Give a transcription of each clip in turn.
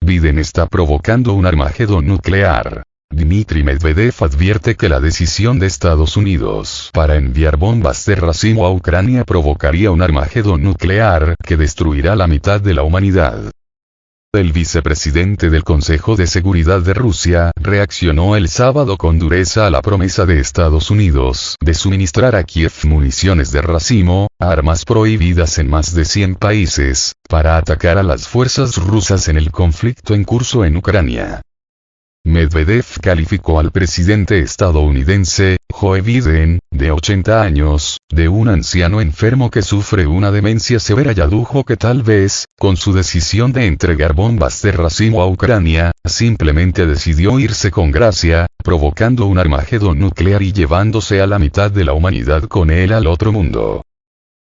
Biden está provocando un Armagedón nuclear. Dmitry Medvedev advierte que la decisión de Estados Unidos para enviar bombas de racimo a Ucrania provocaría un Armagedón nuclear que destruirá la mitad de la humanidad. El vicepresidente del Consejo de Seguridad de Rusia reaccionó el sábado con dureza a la promesa de Estados Unidos de suministrar a Kiev municiones de racimo, armas prohibidas en más de 100 países, para atacar a las fuerzas rusas en el conflicto en curso en Ucrania. Medvedev calificó al presidente estadounidense, Joe Biden, de 80 años, de un anciano enfermo que sufre una demencia severa y adujo que tal vez, con su decisión de entregar bombas de racimo a Ucrania, simplemente decidió irse con gracia, provocando un Armagedón nuclear y llevándose a la mitad de la humanidad con él al otro mundo.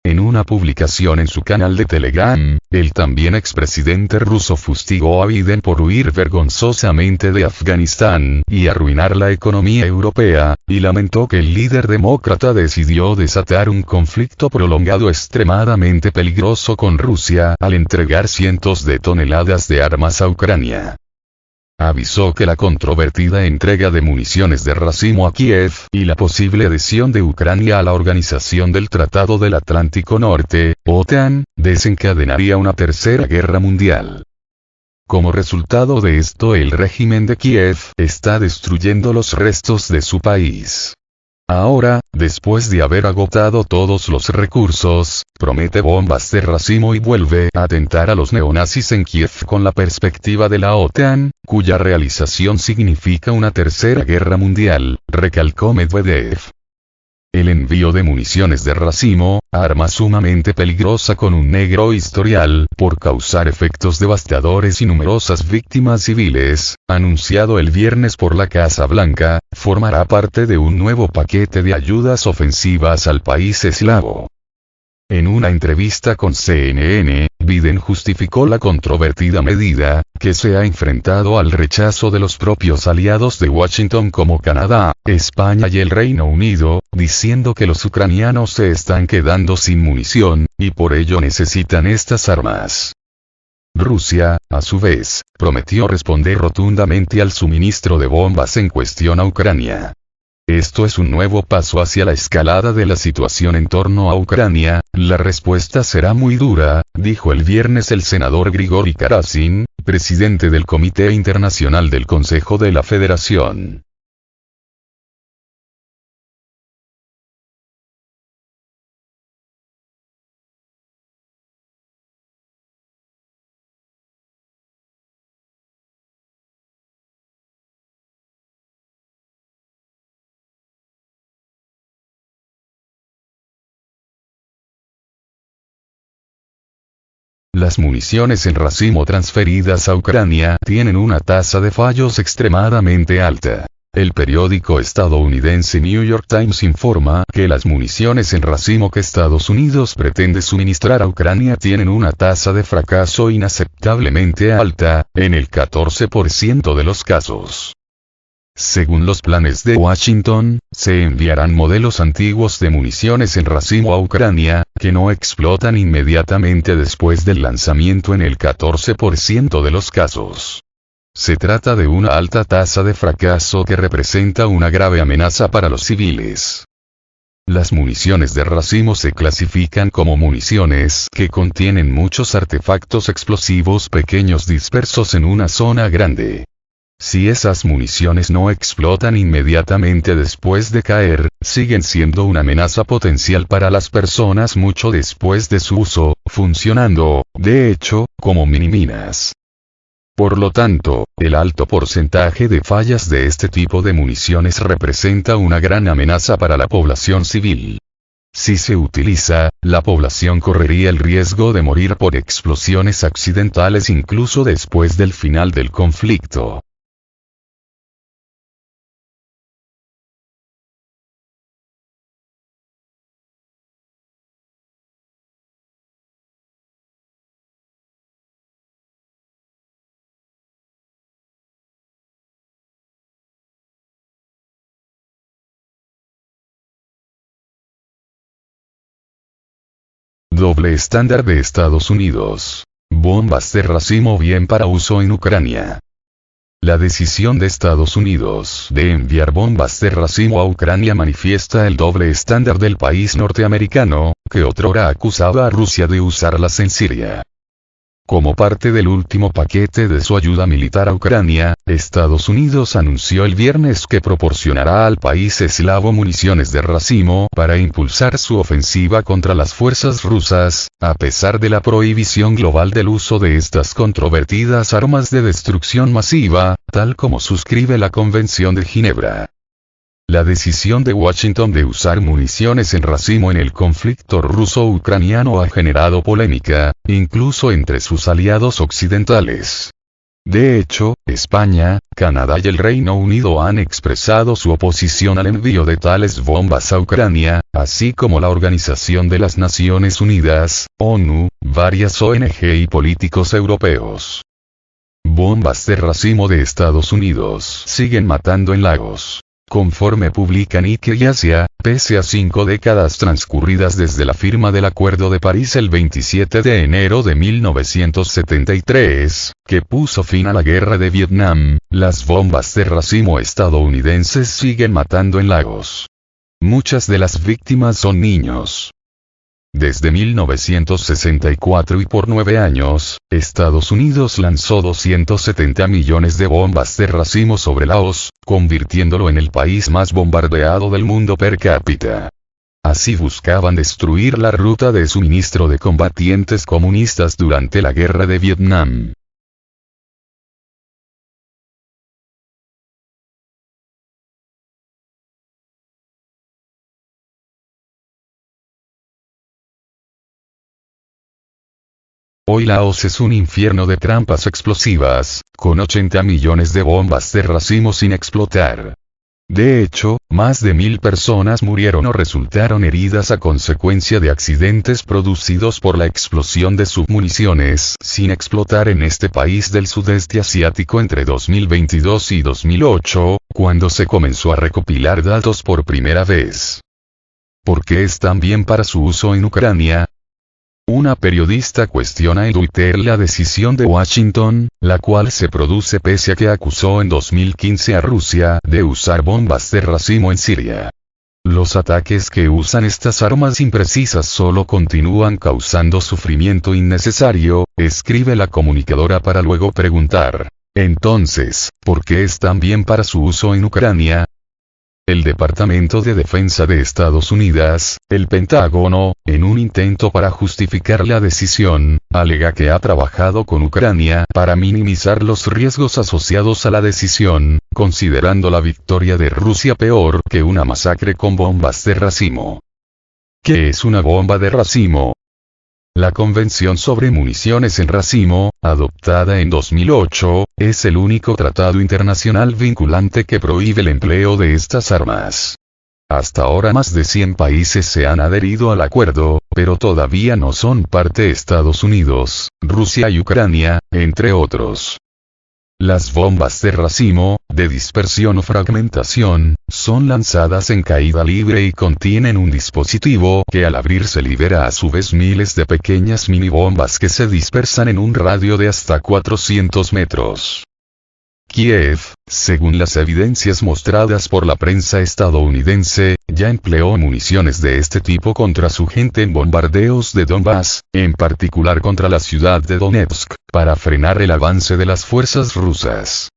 En una publicación en su canal de Telegram, el también expresidente ruso fustigó a Biden por huir vergonzosamente de Afganistán y arruinar la economía europea, y lamentó que el líder demócrata decidió desatar un conflicto prolongado extremadamente peligroso con Rusia al entregar cientos de toneladas de armas a Ucrania. Avisó que la controvertida entrega de municiones de racimo a Kiev y la posible adhesión de Ucrania a la Organización del Tratado del Atlántico Norte, OTAN, desencadenaría una tercera guerra mundial. Como resultado de esto, el régimen de Kiev está destruyendo los restos de su país. Ahora, después de haber agotado todos los recursos, promete bombas de racimo y vuelve a atentar a los neonazis en Kiev con la perspectiva de la OTAN, cuya realización significa una tercera guerra mundial, recalcó Medvedev. El envío de municiones de racimo, arma sumamente peligrosa con un negro historial por causar efectos devastadores y numerosas víctimas civiles, anunciado el viernes por la Casa Blanca, formará parte de un nuevo paquete de ayudas ofensivas al país eslavo. En una entrevista con CNN, Biden justificó la controvertida medida, que se ha enfrentado al rechazo de los propios aliados de Washington como Canadá, España y el Reino Unido, diciendo que los ucranianos se están quedando sin munición, y por ello necesitan estas armas. Rusia, a su vez, prometió responder rotundamente al suministro de bombas en cuestión a Ucrania. Esto es un nuevo paso hacia la escalada de la situación en torno a Ucrania, la respuesta será muy dura, dijo el viernes el senador Grigori Karasin, presidente del Comité Internacional del Consejo de la Federación. Las municiones en racimo transferidas a Ucrania tienen una tasa de fallos extremadamente alta. El periódico estadounidense New York Times informa que las municiones en racimo que Estados Unidos pretende suministrar a Ucrania tienen una tasa de fracaso inaceptablemente alta, en el 14% de los casos. Según los planes de Washington, se enviarán modelos antiguos de municiones en racimo a Ucrania, que no explotan inmediatamente después del lanzamiento en el 14% de los casos. Se trata de una alta tasa de fracaso que representa una grave amenaza para los civiles. Las municiones de racimo se clasifican como municiones que contienen muchos artefactos explosivos pequeños dispersos en una zona grande. Si esas municiones no explotan inmediatamente después de caer, siguen siendo una amenaza potencial para las personas mucho después de su uso, funcionando, de hecho, como miniminas. Por lo tanto, el alto porcentaje de fallas de este tipo de municiones representa una gran amenaza para la población civil. Si se utiliza, la población correría el riesgo de morir por explosiones accidentales incluso después del final del conflicto. Doble estándar de Estados Unidos. Bombas de racimo bien para uso en Ucrania. La decisión de Estados Unidos de enviar bombas de racimo a Ucrania manifiesta el doble estándar del país norteamericano, que otrora acusaba a Rusia de usarlas en Siria. Como parte del último paquete de su ayuda militar a Ucrania, Estados Unidos anunció el viernes que proporcionará al país eslavo municiones de racimo para impulsar su ofensiva contra las fuerzas rusas, a pesar de la prohibición global del uso de estas controvertidas armas de destrucción masiva, tal como suscribe la Convención de Ginebra. La decisión de Washington de usar municiones en racimo en el conflicto ruso-ucraniano ha generado polémica, incluso entre sus aliados occidentales. De hecho, España, Canadá y el Reino Unido han expresado su oposición al envío de tales bombas a Ucrania, así como la Organización de las Naciones Unidas, ONU, varias ONG y políticos europeos. Bombas de racimo de Estados Unidos siguen matando en lagos. Conforme publica Nikkei y Asia, pese a 5 décadas transcurridas desde la firma del Acuerdo de París el 27 de enero de 1973, que puso fin a la guerra de Vietnam, las bombas de racimo estadounidenses siguen matando en lagos. Muchas de las víctimas son niños. Desde 1964 y por 9 años, Estados Unidos lanzó 270 millones de bombas de racimo sobre Laos, convirtiéndolo en el país más bombardeado del mundo per cápita. Así buscaban destruir la ruta de suministro de combatientes comunistas durante la guerra de Vietnam. Hoy Laos es un infierno de trampas explosivas, con 80 millones de bombas de racimo sin explotar. De hecho, más de 1000 personas murieron o resultaron heridas a consecuencia de accidentes producidos por la explosión de submuniciones sin explotar en este país del sudeste asiático entre 2022 y 2008, cuando se comenzó a recopilar datos por primera vez. ¿Por qué están bien para su uso en Ucrania? Una periodista cuestiona en Twitter la decisión de Washington, la cual se produce pese a que acusó en 2015 a Rusia de usar bombas de racimo en Siria. Los ataques que usan estas armas imprecisas solo continúan causando sufrimiento innecesario, escribe la comunicadora para luego preguntar, entonces, ¿por qué están bien para su uso en Ucrania? El Departamento de Defensa de Estados Unidos, el Pentágono, en un intento para justificar la decisión, alega que ha trabajado con Ucrania para minimizar los riesgos asociados a la decisión, considerando la victoria de Rusia peor que una masacre con bombas de racimo. ¿Qué es una bomba de racimo? La Convención sobre Municiones en Racimo, adoptada en 2008, es el único tratado internacional vinculante que prohíbe el empleo de estas armas. Hasta ahora más de 100 países se han adherido al acuerdo, pero todavía no son parte Estados Unidos, Rusia y Ucrania, entre otros. Las bombas de racimo, de dispersión o fragmentación, son lanzadas en caída libre y contienen un dispositivo que al abrirse libera a su vez miles de pequeñas minibombas que se dispersan en un radio de hasta 400 metros. Kiev, según las evidencias mostradas por la prensa estadounidense, ya empleó municiones de este tipo contra su gente en bombardeos de Donbass, en particular contra la ciudad de Donetsk, para frenar el avance de las fuerzas rusas.